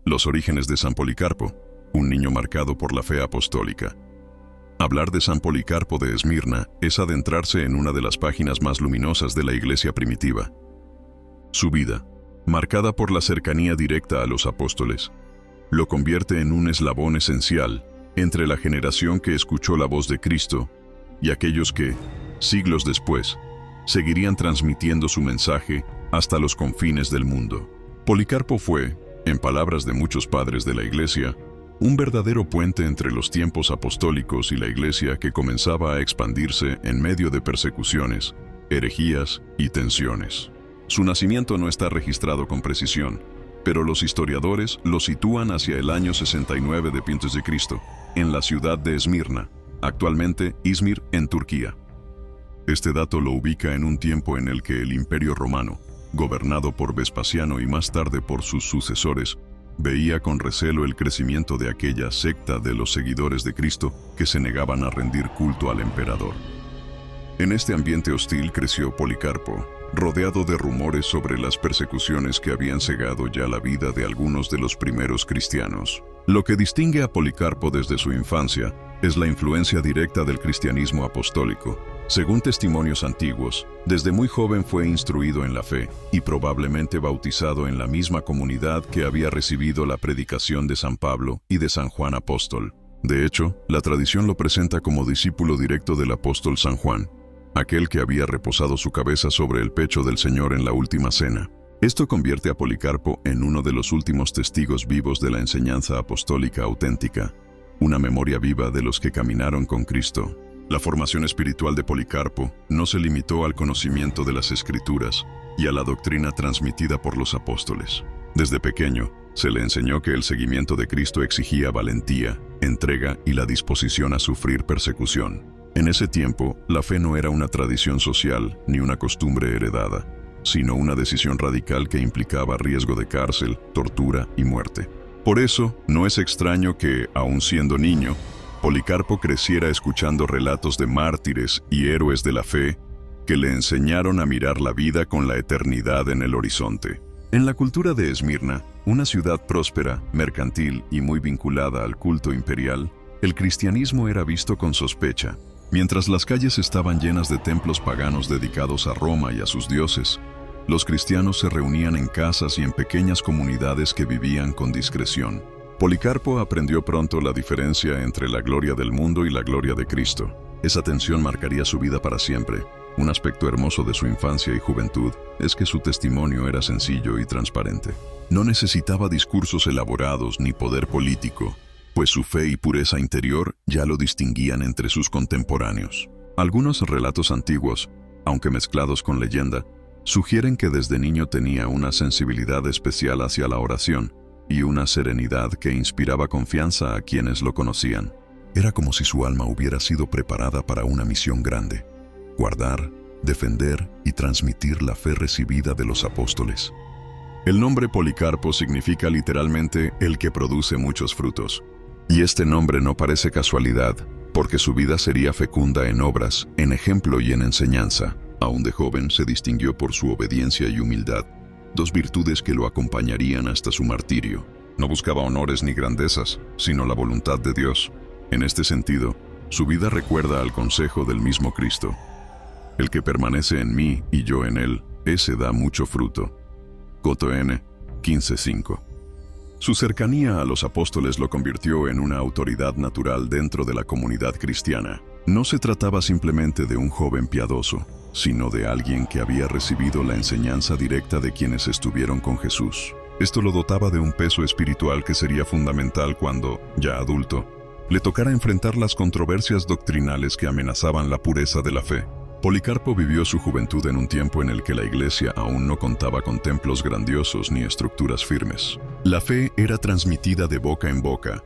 Los orígenes de San Policarpo, un niño marcado por la fe apostólica. Hablar de San Policarpo de Esmirna es adentrarse en una de las páginas más luminosas de la iglesia primitiva. Su vida, marcada por la cercanía directa a los apóstoles, lo convierte en un eslabón esencial entre la generación que escuchó la voz de Cristo y aquellos que, siglos después, seguirían transmitiendo su mensaje hasta los confines del mundo. Policarpo fue, en palabras de muchos padres de la Iglesia, un verdadero puente entre los tiempos apostólicos y la Iglesia que comenzaba a expandirse en medio de persecuciones, herejías y tensiones. Su nacimiento no está registrado con precisión, pero los historiadores lo sitúan hacia el año 69 de Pintos de Cristo, en la ciudad de Esmirna, actualmente Izmir, en Turquía. Este dato lo ubica en un tiempo en el que el Imperio Romano, gobernado por Vespasiano y más tarde por sus sucesores, veía con recelo el crecimiento de aquella secta de los seguidores de Cristo que se negaban a rendir culto al emperador. En este ambiente hostil creció Policarpo, rodeado de rumores sobre las persecuciones que habían cegado ya la vida de algunos de los primeros cristianos. Lo que distingue a Policarpo desde su infancia es la influencia directa del cristianismo apostólico. Según testimonios antiguos, desde muy joven fue instruido en la fe y probablemente bautizado en la misma comunidad que había recibido la predicación de San Pablo y de San Juan Apóstol. De hecho, la tradición lo presenta como discípulo directo del apóstol San Juan, aquel que había reposado su cabeza sobre el pecho del Señor en la última cena. Esto convierte a Policarpo en uno de los últimos testigos vivos de la enseñanza apostólica auténtica, una memoria viva de los que caminaron con Cristo. La formación espiritual de Policarpo no se limitó al conocimiento de las Escrituras y a la doctrina transmitida por los apóstoles. Desde pequeño, se le enseñó que el seguimiento de Cristo exigía valentía, entrega y la disposición a sufrir persecución. En ese tiempo, la fe no era una tradición social ni una costumbre heredada, sino una decisión radical que implicaba riesgo de cárcel, tortura y muerte. Por eso, no es extraño que, aun siendo niño, Policarpo creciera escuchando relatos de mártires y héroes de la fe que le enseñaron a mirar la vida con la eternidad en el horizonte. En la cultura de Esmirna, una ciudad próspera, mercantil y muy vinculada al culto imperial, el cristianismo era visto con sospecha. Mientras las calles estaban llenas de templos paganos dedicados a Roma y a sus dioses, los cristianos se reunían en casas y en pequeñas comunidades que vivían con discreción. Policarpo aprendió pronto la diferencia entre la gloria del mundo y la gloria de Cristo. Esa tensión marcaría su vida para siempre. Un aspecto hermoso de su infancia y juventud es que su testimonio era sencillo y transparente. No necesitaba discursos elaborados ni poder político, pues su fe y pureza interior ya lo distinguían entre sus contemporáneos. Algunos relatos antiguos, aunque mezclados con leyenda, sugieren que desde niño tenía una sensibilidad especial hacia la oración y una serenidad que inspiraba confianza a quienes lo conocían. Era como si su alma hubiera sido preparada para una misión grande: guardar, defender y transmitir la fe recibida de los apóstoles. El nombre Policarpo significa literalmente el que produce muchos frutos. Y este nombre no parece casualidad, porque su vida sería fecunda en obras, en ejemplo y en enseñanza. Aún de joven se distinguió por su obediencia y humildad, dos virtudes que lo acompañarían hasta su martirio. No buscaba honores ni grandezas, sino la voluntad de Dios. En este sentido, su vida recuerda al consejo del mismo Cristo: el que permanece en mí y yo en él, ese da mucho fruto. Cotn 15:5. Su cercanía a los apóstoles lo convirtió en una autoridad natural dentro de la comunidad cristiana. No se trataba simplemente de un joven piadoso, sino de alguien que había recibido la enseñanza directa de quienes estuvieron con Jesús. Esto lo dotaba de un peso espiritual que sería fundamental cuando, ya adulto, le tocara enfrentar las controversias doctrinales que amenazaban la pureza de la fe. Policarpo vivió su juventud en un tiempo en el que la Iglesia aún no contaba con templos grandiosos ni estructuras firmes. La fe era transmitida de boca en boca,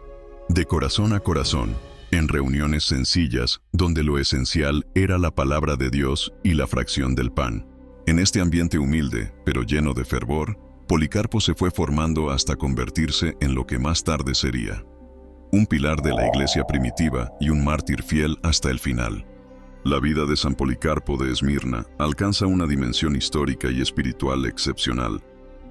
de corazón a corazón, en reuniones sencillas donde lo esencial era la palabra de Dios y la fracción del pan. En este ambiente humilde, pero lleno de fervor, Policarpo se fue formando hasta convertirse en lo que más tarde sería un pilar de la Iglesia primitiva y un mártir fiel hasta el final. La vida de San Policarpo de Esmirna alcanza una dimensión histórica y espiritual excepcional,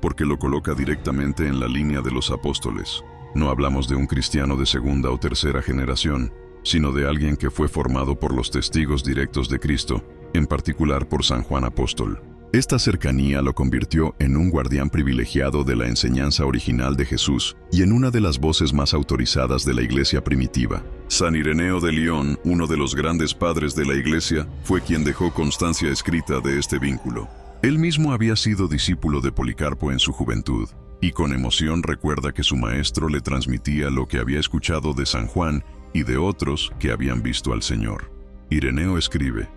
porque lo coloca directamente en la línea de los apóstoles. No hablamos de un cristiano de segunda o tercera generación, sino de alguien que fue formado por los testigos directos de Cristo, en particular por San Juan Apóstol. Esta cercanía lo convirtió en un guardián privilegiado de la enseñanza original de Jesús y en una de las voces más autorizadas de la Iglesia primitiva. San Ireneo de León, uno de los grandes padres de la Iglesia, fue quien dejó constancia escrita de este vínculo. Él mismo había sido discípulo de Policarpo en su juventud, y con emoción recuerda que su maestro le transmitía lo que había escuchado de San Juan y de otros que habían visto al Señor. Ireneo escribe: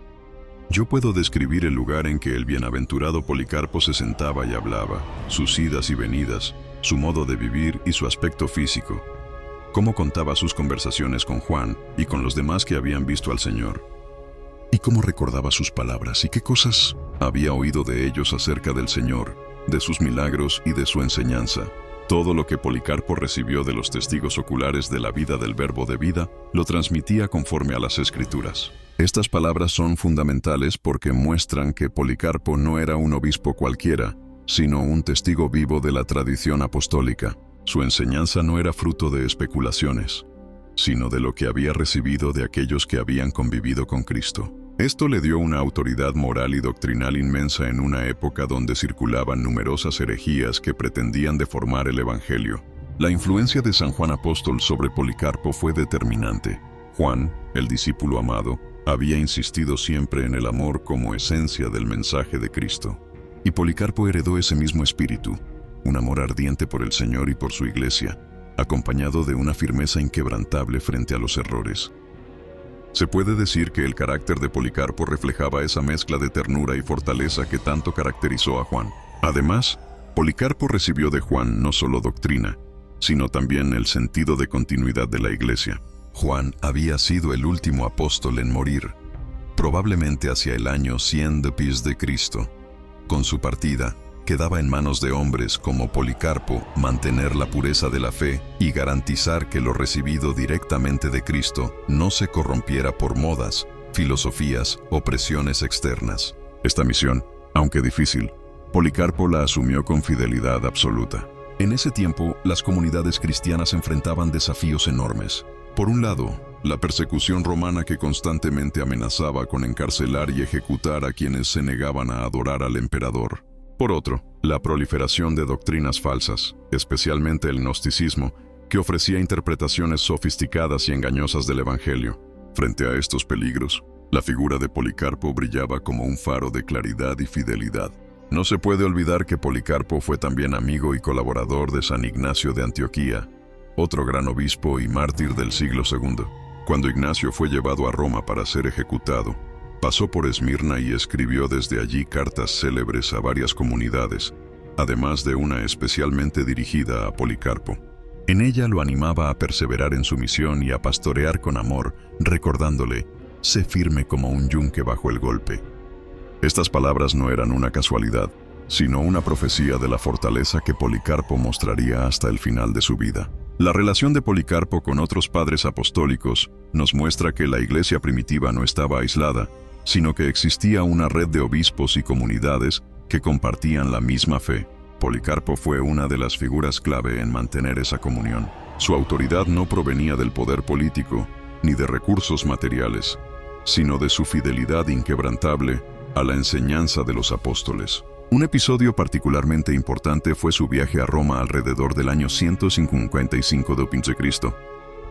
«Yo puedo describir el lugar en que el bienaventurado Policarpo se sentaba y hablaba, sus idas y venidas, su modo de vivir y su aspecto físico, cómo contaba sus conversaciones con Juan y con los demás que habían visto al Señor, y cómo recordaba sus palabras y qué cosas había oído de ellos acerca del Señor, de sus milagros y de su enseñanza. Todo lo que Policarpo recibió de los testigos oculares de la vida del Verbo de vida, lo transmitía conforme a las Escrituras». Estas palabras son fundamentales porque muestran que Policarpo no era un obispo cualquiera, sino un testigo vivo de la tradición apostólica. Su enseñanza no era fruto de especulaciones, sino de lo que había recibido de aquellos que habían convivido con Cristo. Esto le dio una autoridad moral y doctrinal inmensa en una época donde circulaban numerosas herejías que pretendían deformar el Evangelio. La influencia de San Juan Apóstol sobre Policarpo fue determinante. Juan, el discípulo amado, había insistido siempre en el amor como esencia del mensaje de Cristo. Y Policarpo heredó ese mismo espíritu, un amor ardiente por el Señor y por su Iglesia, acompañado de una firmeza inquebrantable frente a los errores. Se puede decir que el carácter de Policarpo reflejaba esa mezcla de ternura y fortaleza que tanto caracterizó a Juan. Además, Policarpo recibió de Juan no solo doctrina, sino también el sentido de continuidad de la Iglesia. Juan había sido el último apóstol en morir, probablemente hacia el año 100 después de Cristo. Con su partida, quedaba en manos de hombres como Policarpo mantener la pureza de la fe y garantizar que lo recibido directamente de Cristo no se corrompiera por modas, filosofías o presiones externas. Esta misión, aunque difícil, Policarpo la asumió con fidelidad absoluta. En ese tiempo, las comunidades cristianas enfrentaban desafíos enormes. Por un lado, la persecución romana que constantemente amenazaba con encarcelar y ejecutar a quienes se negaban a adorar al emperador. Por otro, la proliferación de doctrinas falsas, especialmente el gnosticismo, que ofrecía interpretaciones sofisticadas y engañosas del Evangelio. Frente a estos peligros, la figura de Policarpo brillaba como un faro de claridad y fidelidad. No se puede olvidar que Policarpo fue también amigo y colaborador de San Ignacio de Antioquía, otro gran obispo y mártir del siglo II. Cuando Ignacio fue llevado a Roma para ser ejecutado, pasó por Esmirna y escribió desde allí cartas célebres a varias comunidades, además de una especialmente dirigida a Policarpo. En ella lo animaba a perseverar en su misión y a pastorear con amor, recordándole: «Sé firme como un yunque bajo el golpe». Estas palabras no eran una casualidad, sino una profecía de la fortaleza que Policarpo mostraría hasta el final de su vida. La relación de Policarpo con otros padres apostólicos nos muestra que la Iglesia primitiva no estaba aislada, sino que existía una red de obispos y comunidades que compartían la misma fe. Policarpo fue una de las figuras clave en mantener esa comunión. Su autoridad no provenía del poder político ni de recursos materiales, sino de su fidelidad inquebrantable a la enseñanza de los apóstoles. Un episodio particularmente importante fue su viaje a Roma alrededor del año 155 d.C.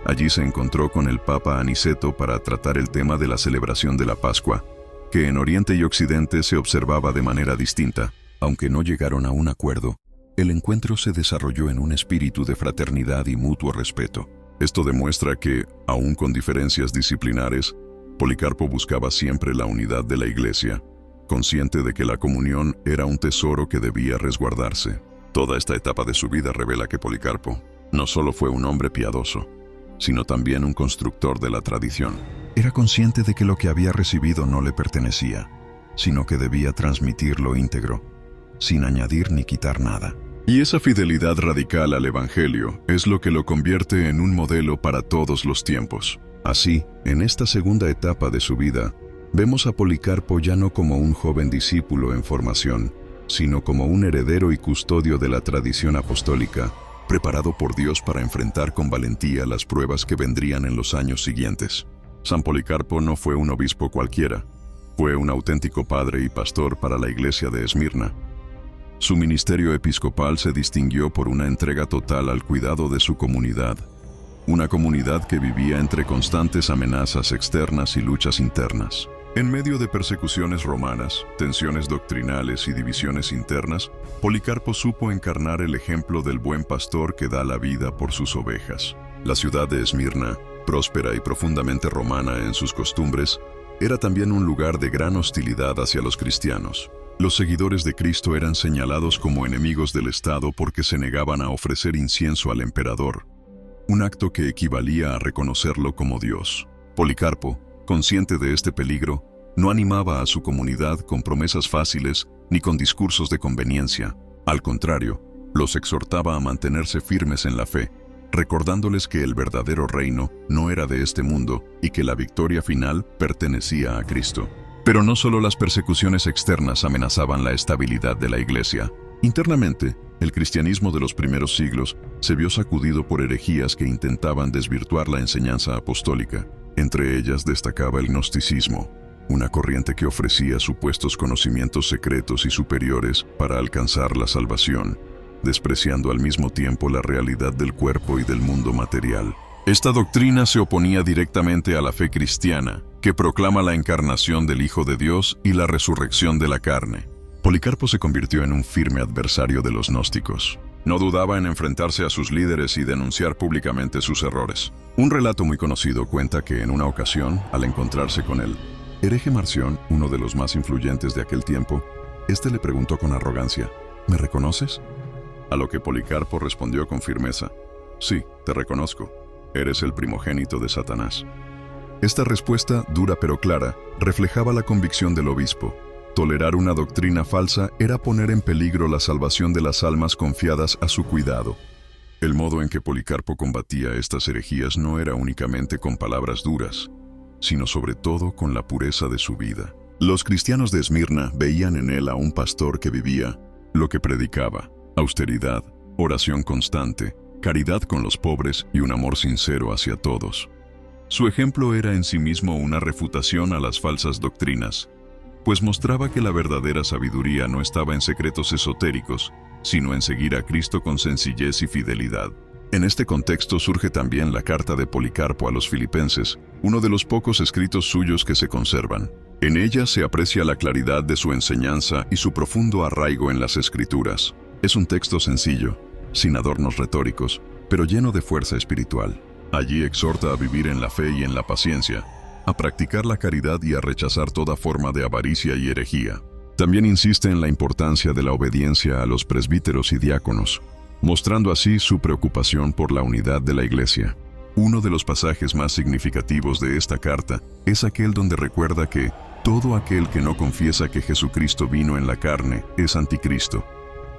Allí se encontró con el Papa Aniceto para tratar el tema de la celebración de la Pascua, que en Oriente y Occidente se observaba de manera distinta. Aunque no llegaron a un acuerdo, el encuentro se desarrolló en un espíritu de fraternidad y mutuo respeto. Esto demuestra que, aun con diferencias disciplinares, Policarpo buscaba siempre la unidad de la Iglesia, consciente de que la comunión era un tesoro que debía resguardarse. Toda esta etapa de su vida revela que Policarpo no solo fue un hombre piadoso, sino también un constructor de la tradición. Era consciente de que lo que había recibido no le pertenecía, sino que debía transmitirlo íntegro, sin añadir ni quitar nada. Y esa fidelidad radical al Evangelio es lo que lo convierte en un modelo para todos los tiempos. Así, en esta segunda etapa de su vida, vemos a Policarpo ya no como un joven discípulo en formación, sino como un heredero y custodio de la tradición apostólica, preparado por Dios para enfrentar con valentía las pruebas que vendrían en los años siguientes. San Policarpo no fue un obispo cualquiera, fue un auténtico padre y pastor para la iglesia de Esmirna. Su ministerio episcopal se distinguió por una entrega total al cuidado de su comunidad, una comunidad que vivía entre constantes amenazas externas y luchas internas. En medio de persecuciones romanas, tensiones doctrinales y divisiones internas, Policarpo supo encarnar el ejemplo del buen pastor que da la vida por sus ovejas. La ciudad de Esmirna, próspera y profundamente romana en sus costumbres, era también un lugar de gran hostilidad hacia los cristianos. Los seguidores de Cristo eran señalados como enemigos del Estado porque se negaban a ofrecer incienso al emperador, un acto que equivalía a reconocerlo como Dios. Policarpo, consciente de este peligro, no animaba a su comunidad con promesas fáciles ni con discursos de conveniencia. Al contrario, los exhortaba a mantenerse firmes en la fe, recordándoles que el verdadero reino no era de este mundo y que la victoria final pertenecía a Cristo. Pero no solo las persecuciones externas amenazaban la estabilidad de la Iglesia. Internamente, el cristianismo de los primeros siglos se vio sacudido por herejías que intentaban desvirtuar la enseñanza apostólica. Entre ellas destacaba el gnosticismo, una corriente que ofrecía supuestos conocimientos secretos y superiores para alcanzar la salvación, despreciando al mismo tiempo la realidad del cuerpo y del mundo material. Esta doctrina se oponía directamente a la fe cristiana, que proclama la encarnación del Hijo de Dios y la resurrección de la carne. Policarpo se convirtió en un firme adversario de los gnósticos. No dudaba en enfrentarse a sus líderes y denunciar públicamente sus errores. Un relato muy conocido cuenta que en una ocasión, al encontrarse con el hereje Marción, uno de los más influyentes de aquel tiempo, este le preguntó con arrogancia: ¿me reconoces? A lo que Policarpo respondió con firmeza: sí, te reconozco. Eres el primogénito de Satanás. Esta respuesta, dura pero clara, reflejaba la convicción del obispo. Tolerar una doctrina falsa era poner en peligro la salvación de las almas confiadas a su cuidado. El modo en que Policarpo combatía estas herejías no era únicamente con palabras duras, sino sobre todo con la pureza de su vida. Los cristianos de Esmirna veían en él a un pastor que vivía lo que predicaba: austeridad, oración constante, caridad con los pobres y un amor sincero hacia todos. Su ejemplo era en sí mismo una refutación a las falsas doctrinas, pues mostraba que la verdadera sabiduría no estaba en secretos esotéricos, sino en seguir a Cristo con sencillez y fidelidad. En este contexto surge también la carta de Policarpo a los Filipenses, uno de los pocos escritos suyos que se conservan. En ella se aprecia la claridad de su enseñanza y su profundo arraigo en las Escrituras. Es un texto sencillo, sin adornos retóricos, pero lleno de fuerza espiritual. Allí exhorta a vivir en la fe y en la paciencia, a practicar la caridad y a rechazar toda forma de avaricia y herejía. También insiste en la importancia de la obediencia a los presbíteros y diáconos, mostrando así su preocupación por la unidad de la Iglesia. Uno de los pasajes más significativos de esta carta es aquel donde recuerda que todo aquel que no confiesa que Jesucristo vino en la carne es anticristo.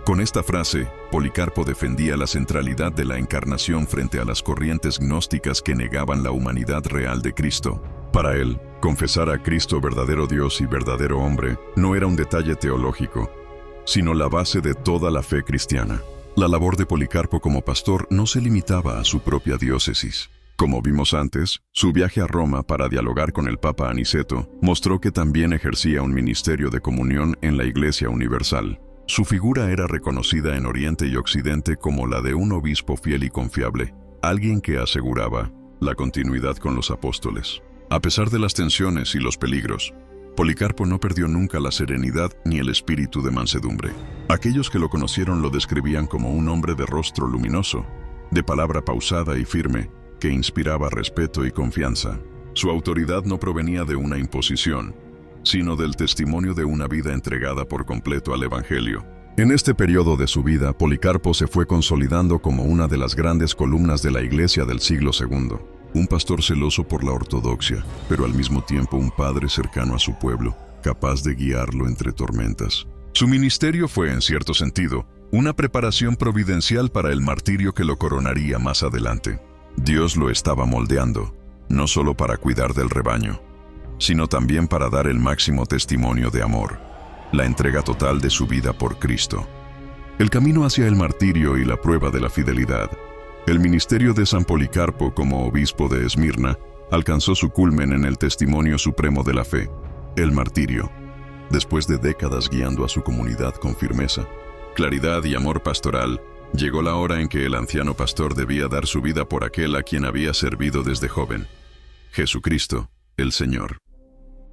Con esta frase, Policarpo defendía la centralidad de la encarnación frente a las corrientes gnósticas que negaban la humanidad real de Cristo. Para él, confesar a Cristo verdadero Dios y verdadero hombre no era un detalle teológico, sino la base de toda la fe cristiana. La labor de Policarpo como pastor no se limitaba a su propia diócesis. Como vimos antes, su viaje a Roma para dialogar con el Papa Aniceto mostró que también ejercía un ministerio de comunión en la Iglesia Universal. Su figura era reconocida en Oriente y Occidente como la de un obispo fiel y confiable, alguien que aseguraba la continuidad con los apóstoles. A pesar de las tensiones y los peligros, Policarpo no perdió nunca la serenidad ni el espíritu de mansedumbre. Aquellos que lo conocieron lo describían como un hombre de rostro luminoso, de palabra pausada y firme, que inspiraba respeto y confianza. Su autoridad no provenía de una imposición, sino del testimonio de una vida entregada por completo al Evangelio. En este periodo de su vida, Policarpo se fue consolidando como una de las grandes columnas de la Iglesia del siglo II. Un pastor celoso por la ortodoxia, pero al mismo tiempo un padre cercano a su pueblo, capaz de guiarlo entre tormentas. Su ministerio fue, en cierto sentido, una preparación providencial para el martirio que lo coronaría más adelante. Dios lo estaba moldeando, no solo para cuidar del rebaño, sino también para dar el máximo testimonio de amor. la entrega total de su vida por Cristo. El camino hacia el martirio y la prueba de la fidelidad. El ministerio de San Policarpo como obispo de Esmirna alcanzó su culmen en el testimonio supremo de la fe, el martirio. Después de décadas guiando a su comunidad con firmeza, claridad y amor pastoral, llegó la hora en que el anciano pastor debía dar su vida por aquel a quien había servido desde joven, Jesucristo, el Señor.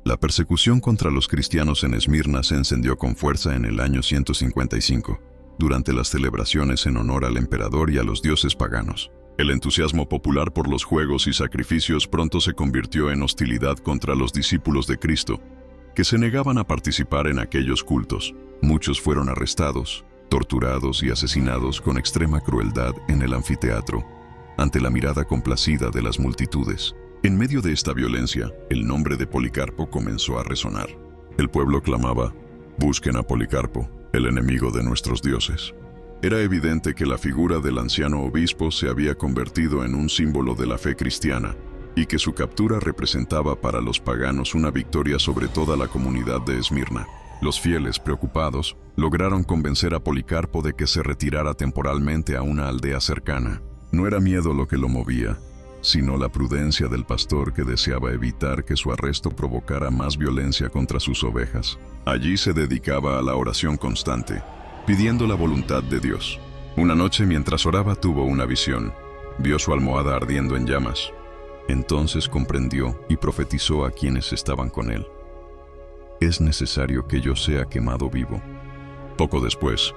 La persecución contra los cristianos en Esmirna se encendió con fuerza en el año 155, durante las celebraciones en honor al emperador y a los dioses paganos. El entusiasmo popular por los juegos y sacrificios pronto se convirtió en hostilidad contra los discípulos de Cristo, que se negaban a participar en aquellos cultos. Muchos fueron arrestados, torturados y asesinados con extrema crueldad en el anfiteatro, ante la mirada complacida de las multitudes. En medio de esta violencia, el nombre de Policarpo comenzó a resonar. El pueblo clamaba: «Busquen a Policarpo, el enemigo de nuestros dioses». Era evidente que la figura del anciano obispo se había convertido en un símbolo de la fe cristiana, y que su captura representaba para los paganos una victoria sobre toda la comunidad de Esmirna. Los fieles, preocupados, lograron convencer a Policarpo de que se retirara temporalmente a una aldea cercana. No era miedo lo que lo movía, sino la prudencia del pastor que deseaba evitar que su arresto provocara más violencia contra sus ovejas. Allí se dedicaba a la oración constante, pidiendo la voluntad de Dios. Una noche, mientras oraba, tuvo una visión. Vio su almohada ardiendo en llamas. Entonces comprendió y profetizó a quienes estaban con él: «Es necesario que yo sea quemado vivo». Poco después,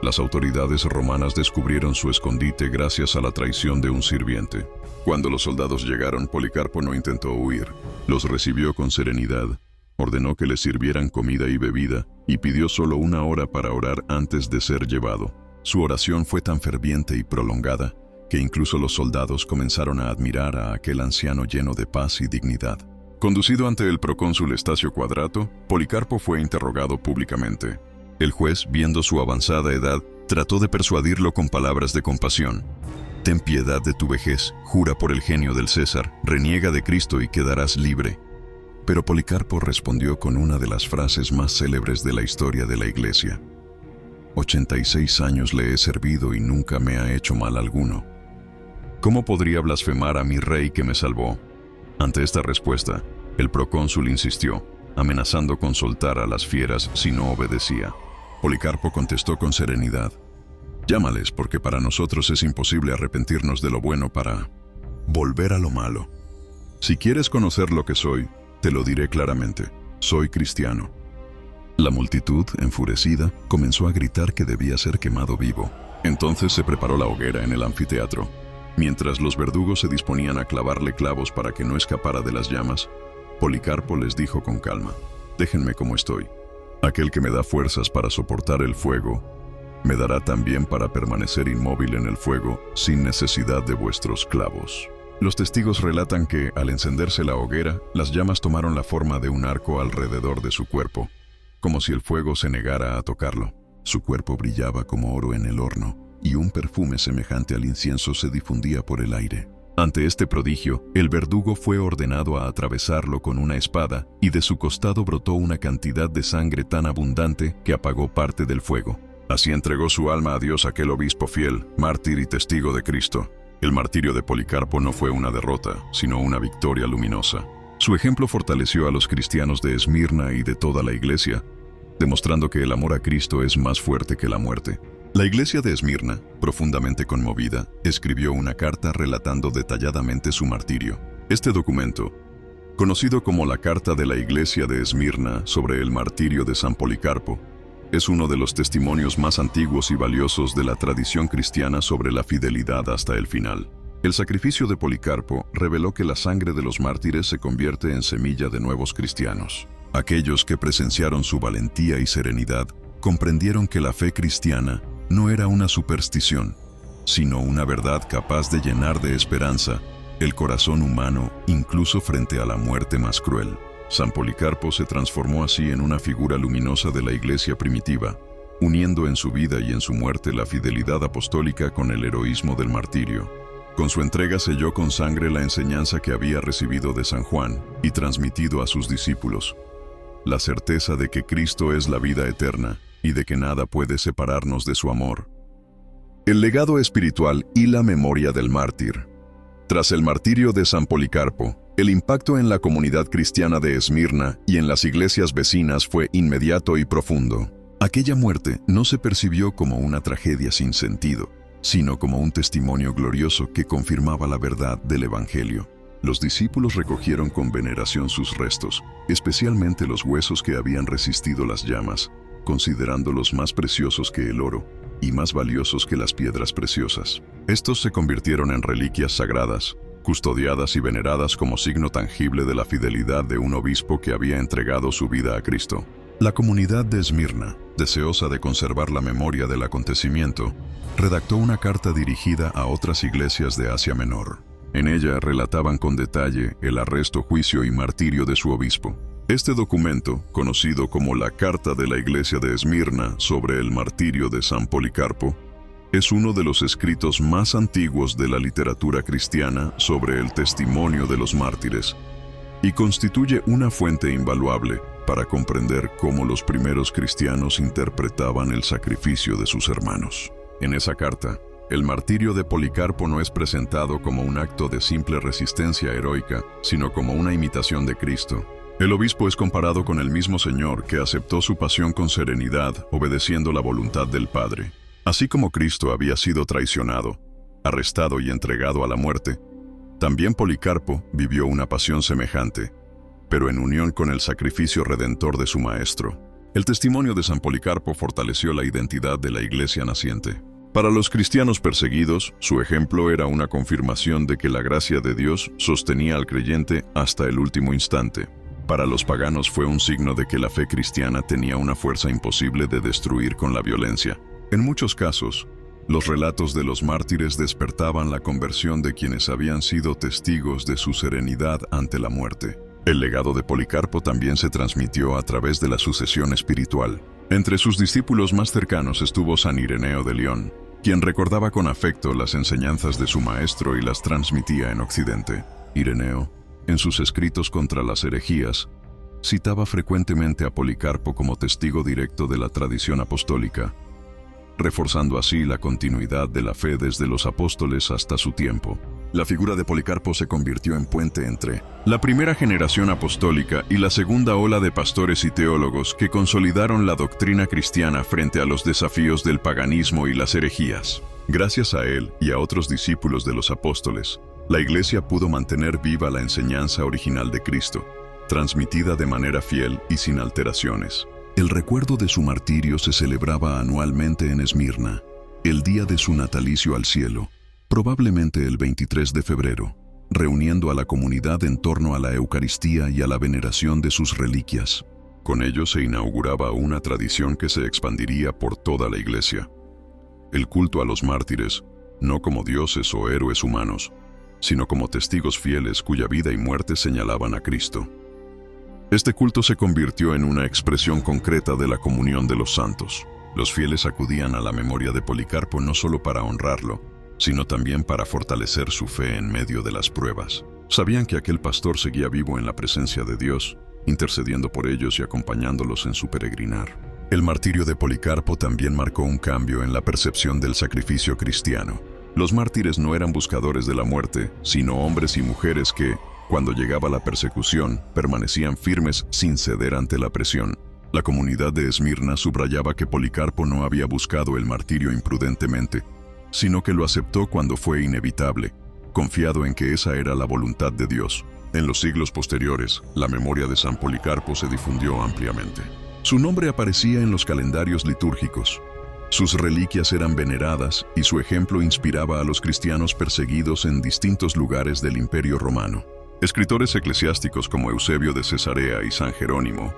las autoridades romanas descubrieron su escondite gracias a la traición de un sirviente. Cuando los soldados llegaron, Policarpo no intentó huir. Los recibió con serenidad, ordenó que les sirvieran comida y bebida, y pidió solo 1 hora para orar antes de ser llevado. Su oración fue tan ferviente y prolongada que incluso los soldados comenzaron a admirar a aquel anciano lleno de paz y dignidad. Conducido ante el procónsul Estacio Quadrato, Policarpo fue interrogado públicamente. El juez, viendo su avanzada edad, trató de persuadirlo con palabras de compasión. «Ten piedad de tu vejez, jura por el genio del César, reniega de Cristo y quedarás libre». Pero Policarpo respondió con una de las frases más célebres de la historia de la Iglesia: «86 años le he servido y nunca me ha hecho mal alguno. ¿Cómo podría blasfemar a mi rey que me salvó?». Ante esta respuesta, el procónsul insistió, amenazando con soltar a las fieras si no obedecía. Policarpo contestó con serenidad: «Llámales, porque para nosotros es imposible arrepentirnos de lo bueno para volver a lo malo. Si quieres conocer lo que soy, te lo diré claramente: soy cristiano». La multitud, enfurecida, comenzó a gritar que debía ser quemado vivo. Entonces se preparó la hoguera en el anfiteatro. Mientras los verdugos se disponían a clavarle clavos para que no escapara de las llamas, Policarpo les dijo con calma: «Déjenme como estoy. Aquel que me da fuerzas para soportar el fuego, me dará también para permanecer inmóvil en el fuego sin necesidad de vuestros clavos». Los testigos relatan que, al encenderse la hoguera, las llamas tomaron la forma de un arco alrededor de su cuerpo, como si el fuego se negara a tocarlo. Su cuerpo brillaba como oro en el horno, y un perfume semejante al incienso se difundía por el aire. Ante este prodigio, el verdugo fue ordenado a atravesarlo con una espada, y de su costado brotó una cantidad de sangre tan abundante que apagó parte del fuego. Así entregó su alma a Dios aquel obispo fiel, mártir y testigo de Cristo. El martirio de Policarpo no fue una derrota, sino una victoria luminosa. Su ejemplo fortaleció a los cristianos de Esmirna y de toda la Iglesia, demostrando que el amor a Cristo es más fuerte que la muerte. La Iglesia de Esmirna, profundamente conmovida, escribió una carta relatando detalladamente su martirio. Este documento, conocido como la Carta de la Iglesia de Esmirna sobre el martirio de San Policarpo, es uno de los testimonios más antiguos y valiosos de la tradición cristiana sobre la fidelidad hasta el final. El sacrificio de Policarpo reveló que la sangre de los mártires se convierte en semilla de nuevos cristianos. Aquellos que presenciaron su valentía y serenidad comprendieron que la fe cristiana no era una superstición, sino una verdad capaz de llenar de esperanza el corazón humano incluso frente a la muerte más cruel. San Policarpo se transformó así en una figura luminosa de la Iglesia primitiva, uniendo en su vida y en su muerte la fidelidad apostólica con el heroísmo del martirio. Con su entrega selló con sangre la enseñanza que había recibido de San Juan y transmitido a sus discípulos. la certeza de que Cristo es la vida eterna y de que nada puede separarnos de su amor. El legado espiritual y la memoria del mártir. Tras el martirio de San Policarpo, el impacto en la comunidad cristiana de Esmirna y en las iglesias vecinas fue inmediato y profundo. Aquella muerte no se percibió como una tragedia sin sentido, sino como un testimonio glorioso que confirmaba la verdad del Evangelio. Los discípulos recogieron con veneración sus restos, especialmente los huesos que habían resistido las llamas, considerándolos más preciosos que el oro y más valiosos que las piedras preciosas. Estos se convirtieron en reliquias sagradas, custodiadas y veneradas como signo tangible de la fidelidad de un obispo que había entregado su vida a Cristo. La comunidad de Esmirna, deseosa de conservar la memoria del acontecimiento, redactó una carta dirigida a otras iglesias de Asia Menor. En ella relataban con detalle el arresto, juicio y martirio de su obispo. Este documento, conocido como la Carta de la Iglesia de Esmirna sobre el martirio de San Policarpo, es uno de los escritos más antiguos de la literatura cristiana sobre el testimonio de los mártires y constituye una fuente invaluable para comprender cómo los primeros cristianos interpretaban el sacrificio de sus hermanos. En esa carta, el martirio de Policarpo no es presentado como un acto de simple resistencia heroica, sino como una imitación de Cristo. El obispo es comparado con el mismo Señor que aceptó su pasión con serenidad, obedeciendo la voluntad del Padre. Así como Cristo había sido traicionado, arrestado y entregado a la muerte, también Policarpo vivió una pasión semejante, pero en unión con el sacrificio redentor de su Maestro. El testimonio de San Policarpo fortaleció la identidad de la Iglesia naciente. Para los cristianos perseguidos, su ejemplo era una confirmación de que la gracia de Dios sostenía al creyente hasta el último instante. Para los paganos fue un signo de que la fe cristiana tenía una fuerza imposible de destruir con la violencia. En muchos casos, los relatos de los mártires despertaban la conversión de quienes habían sido testigos de su serenidad ante la muerte. El legado de Policarpo también se transmitió a través de la sucesión espiritual. Entre sus discípulos más cercanos estuvo San Ireneo de León, quien recordaba con afecto las enseñanzas de su maestro y las transmitía en Occidente. Ireneo, en sus escritos contra las herejías, citaba frecuentemente a Policarpo como testigo directo de la tradición apostólica, reforzando así la continuidad de la fe desde los apóstoles hasta su tiempo. La figura de Policarpo se convirtió en puente entre la primera generación apostólica y la segunda ola de pastores y teólogos que consolidaron la doctrina cristiana frente a los desafíos del paganismo y las herejías. Gracias a él y a otros discípulos de los apóstoles, la Iglesia pudo mantener viva la enseñanza original de Cristo, transmitida de manera fiel y sin alteraciones. El recuerdo de su martirio se celebraba anualmente en Esmirna, el día de su natalicio al cielo, probablemente el 23 de febrero, reuniendo a la comunidad en torno a la Eucaristía y a la veneración de sus reliquias. Con ello se inauguraba una tradición que se expandiría por toda la Iglesia. El culto a los mártires, no como dioses o héroes humanos, sino como testigos fieles cuya vida y muerte señalaban a Cristo. Este culto se convirtió en una expresión concreta de la comunión de los santos. Los fieles acudían a la memoria de Policarpo no solo para honrarlo, sino también para fortalecer su fe en medio de las pruebas. Sabían que aquel pastor seguía vivo en la presencia de Dios, intercediendo por ellos y acompañándolos en su peregrinar. El martirio de Policarpo también marcó un cambio en la percepción del sacrificio cristiano. Los mártires no eran buscadores de la muerte, sino hombres y mujeres que, cuando llegaba la persecución, permanecían firmes sin ceder ante la presión. La comunidad de Esmirna subrayaba que Policarpo no había buscado el martirio imprudentemente, sino que lo aceptó cuando fue inevitable, confiado en que esa era la voluntad de Dios. En los siglos posteriores, la memoria de San Policarpo se difundió ampliamente. Su nombre aparecía en los calendarios litúrgicos. Sus reliquias eran veneradas y su ejemplo inspiraba a los cristianos perseguidos en distintos lugares del Imperio Romano. Escritores eclesiásticos como Eusebio de Cesarea y San Jerónimo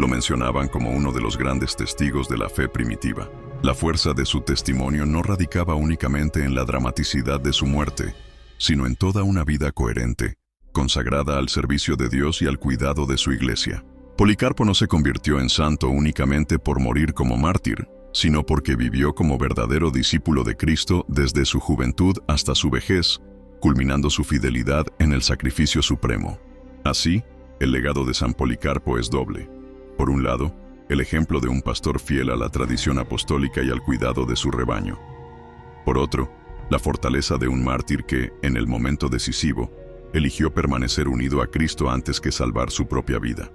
lo mencionaban como uno de los grandes testigos de la fe primitiva. La fuerza de su testimonio no radicaba únicamente en la dramaticidad de su muerte, sino en toda una vida coherente, consagrada al servicio de Dios y al cuidado de su Iglesia. Policarpo no se convirtió en santo únicamente por morir como mártir, sino porque vivió como verdadero discípulo de Cristo desde su juventud hasta su vejez, culminando su fidelidad en el sacrificio supremo. Así, el legado de San Policarpo es doble. Por un lado, el ejemplo de un pastor fiel a la tradición apostólica y al cuidado de su rebaño. Por otro, la fortaleza de un mártir que, en el momento decisivo, eligió permanecer unido a Cristo antes que salvar su propia vida.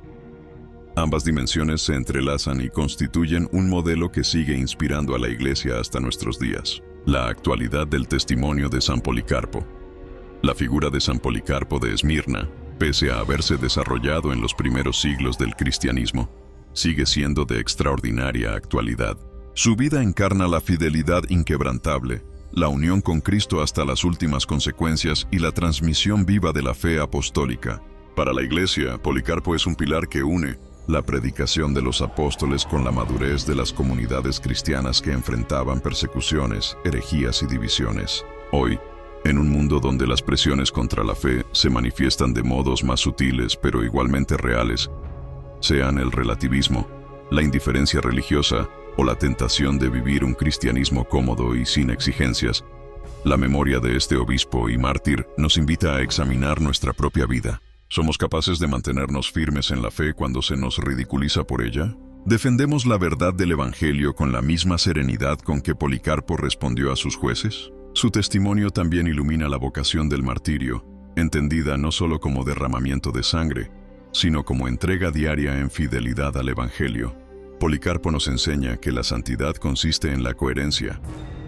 Ambas dimensiones se entrelazan y constituyen un modelo que sigue inspirando a la Iglesia hasta nuestros días. La actualidad del testimonio de San Policarpo. La figura de San Policarpo de Esmirna, pese a haberse desarrollado en los primeros siglos del cristianismo, sigue siendo de extraordinaria actualidad. Su vida encarna la fidelidad inquebrantable, la unión con Cristo hasta las últimas consecuencias y la transmisión viva de la fe apostólica. Para la Iglesia, Policarpo es un pilar que une la predicación de los apóstoles con la madurez de las comunidades cristianas que enfrentaban persecuciones, herejías y divisiones. Hoy, en un mundo donde las presiones contra la fe se manifiestan de modos más sutiles pero igualmente reales, sean el relativismo, la indiferencia religiosa o la tentación de vivir un cristianismo cómodo y sin exigencias, la memoria de este obispo y mártir nos invita a examinar nuestra propia vida. ¿Somos capaces de mantenernos firmes en la fe cuando se nos ridiculiza por ella? ¿Defendemos la verdad del Evangelio con la misma serenidad con que Policarpo respondió a sus jueces? Su testimonio también ilumina la vocación del martirio, entendida no solo como derramamiento de sangre, sino como entrega diaria en fidelidad al Evangelio. Policarpo nos enseña que la santidad consiste en la coherencia,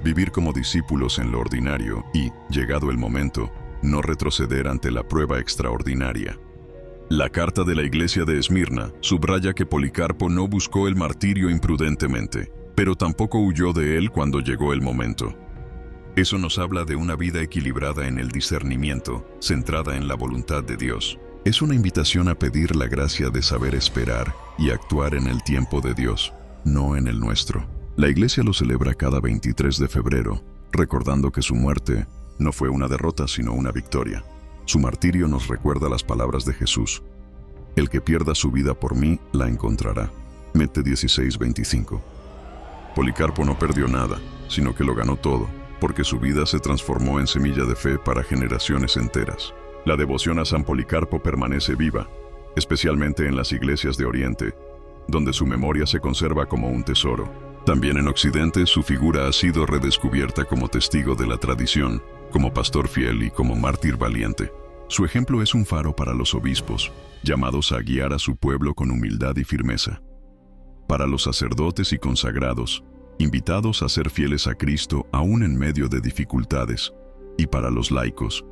vivir como discípulos en lo ordinario y, llegado el momento, no retroceder ante la prueba extraordinaria. La carta de la Iglesia de Esmirna subraya que Policarpo no buscó el martirio imprudentemente, pero tampoco huyó de él cuando llegó el momento. Eso nos habla de una vida equilibrada en el discernimiento, centrada en la voluntad de Dios. Es una invitación a pedir la gracia de saber esperar y actuar en el tiempo de Dios, no en el nuestro. La Iglesia lo celebra cada 23 de febrero, recordando que su muerte no fue una derrota sino una victoria. Su martirio nos recuerda las palabras de Jesús: el que pierda su vida por mí, la encontrará. Mete 16:25. Policarpo no perdió nada, sino que lo ganó todo, porque su vida se transformó en semilla de fe para generaciones enteras. La devoción a San Policarpo permanece viva, especialmente en las iglesias de Oriente, donde su memoria se conserva como un tesoro. También en Occidente, su figura ha sido redescubierta como testigo de la tradición, como pastor fiel y como mártir valiente. Su ejemplo es un faro para los obispos, llamados a guiar a su pueblo con humildad y firmeza. Para los sacerdotes y consagrados, invitados a ser fieles a Cristo aún en medio de dificultades, y para los laicos,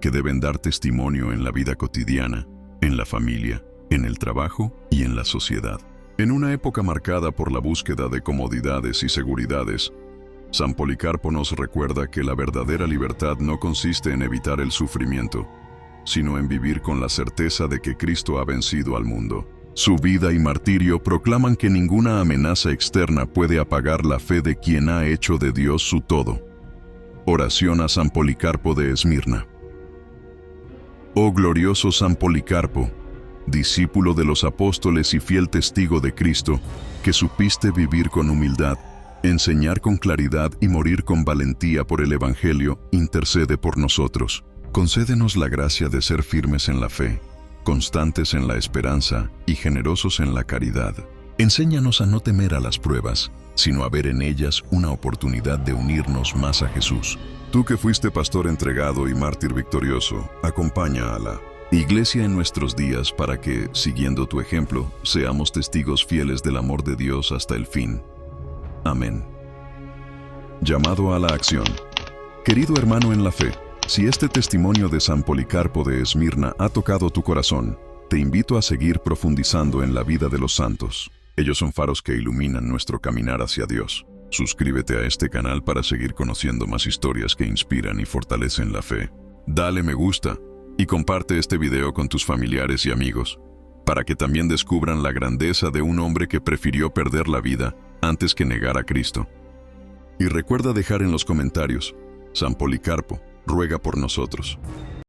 que deben dar testimonio en la vida cotidiana, en la familia, en el trabajo y en la sociedad. En una época marcada por la búsqueda de comodidades y seguridades, San Policarpo nos recuerda que la verdadera libertad no consiste en evitar el sufrimiento, sino en vivir con la certeza de que Cristo ha vencido al mundo. Su vida y martirio proclaman que ninguna amenaza externa puede apagar la fe de quien ha hecho de Dios su todo. Oración a San Policarpo de Esmirna. Oh glorioso San Policarpo, discípulo de los apóstoles y fiel testigo de Cristo, que supiste vivir con humildad, enseñar con claridad y morir con valentía por el Evangelio, intercede por nosotros. Concédenos la gracia de ser firmes en la fe, constantes en la esperanza y generosos en la caridad. Enséñanos a no temer a las pruebas, sino a ver en ellas una oportunidad de unirnos más a Jesús. Tú que fuiste pastor entregado y mártir victorioso, acompaña a la Iglesia en nuestros días para que, siguiendo tu ejemplo, seamos testigos fieles del amor de Dios hasta el fin. Amén. Llamado a la acción. Querido hermano en la fe, si este testimonio de San Policarpo de Esmirna ha tocado tu corazón, te invito a seguir profundizando en la vida de los santos. Ellos son faros que iluminan nuestro caminar hacia Dios. Suscríbete a este canal para seguir conociendo más historias que inspiran y fortalecen la fe. Dale me gusta y comparte este video con tus familiares y amigos, para que también descubran la grandeza de un hombre que prefirió perder la vida antes que negar a Cristo. Y recuerda dejar en los comentarios: San Policarpo, ruega por nosotros.